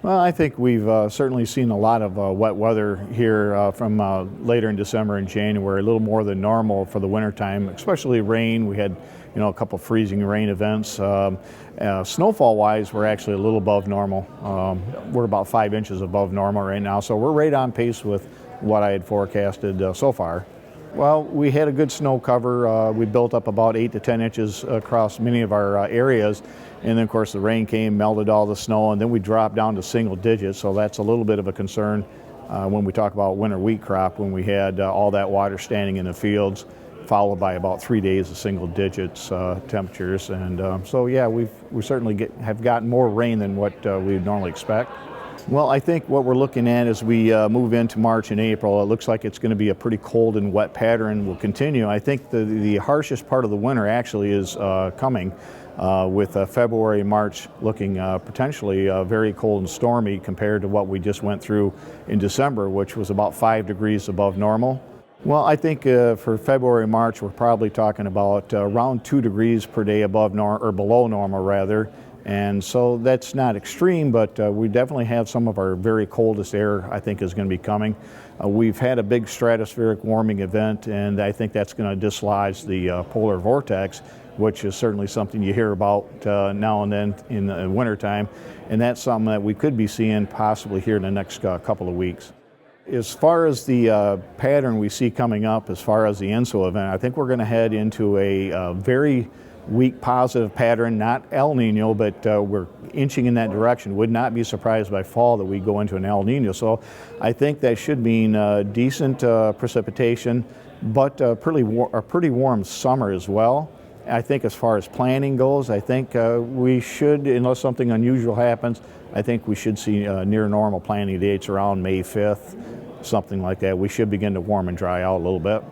Well, I think we've certainly seen a lot of wet weather here from later in December and January, a little more than normal for the wintertime, especially rain. We had, a couple freezing rain events. Snowfall-wise, we're actually a little above normal. We're about 5 inches above normal right now, so we're right on pace with what I had forecasted so far. Well, we had a good snow cover. We built up about 8 to 10 inches across many of our areas. And then, of course, the rain came, melted all the snow, and then we dropped down to single digits. So that's a little bit of a concern when we talk about winter wheat crop, when we had all that water standing in the fields, followed by about 3 days of single digits temperatures. And so, yeah, we certainly have gotten more rain than what we normally expect. Well, I think what we're looking at as we move into March and April, it looks like it's going to be a pretty cold and wet pattern will continue. I think the harshest part of the winter actually is coming with February and March looking potentially very cold and stormy compared to what we just went through in December, which was about 5 degrees above normal. Well, I think for February and March, we're probably talking about around 2 degrees per day above normal, or below normal rather. And so that's not extreme, but we definitely have some of our very coldest air, I think, is going to be coming. We've had a big stratospheric warming event, and I think that's going to dislodge the polar vortex, which is certainly something you hear about now and then in the wintertime. And that's something that we could be seeing possibly here in the next couple of weeks. As far as the pattern we see coming up, as far as the ENSO event, I think we're going to head into a very weak positive pattern, not El Nino, but we're inching in that direction. Would not be surprised by fall that we go into an El Nino. So I think that should mean decent precipitation, but a pretty warm summer as well. I think as far as planning goes, I think we should, unless something unusual happens, I think we should see near normal planting dates around May 5th, something like that. We should begin to warm and dry out a little bit.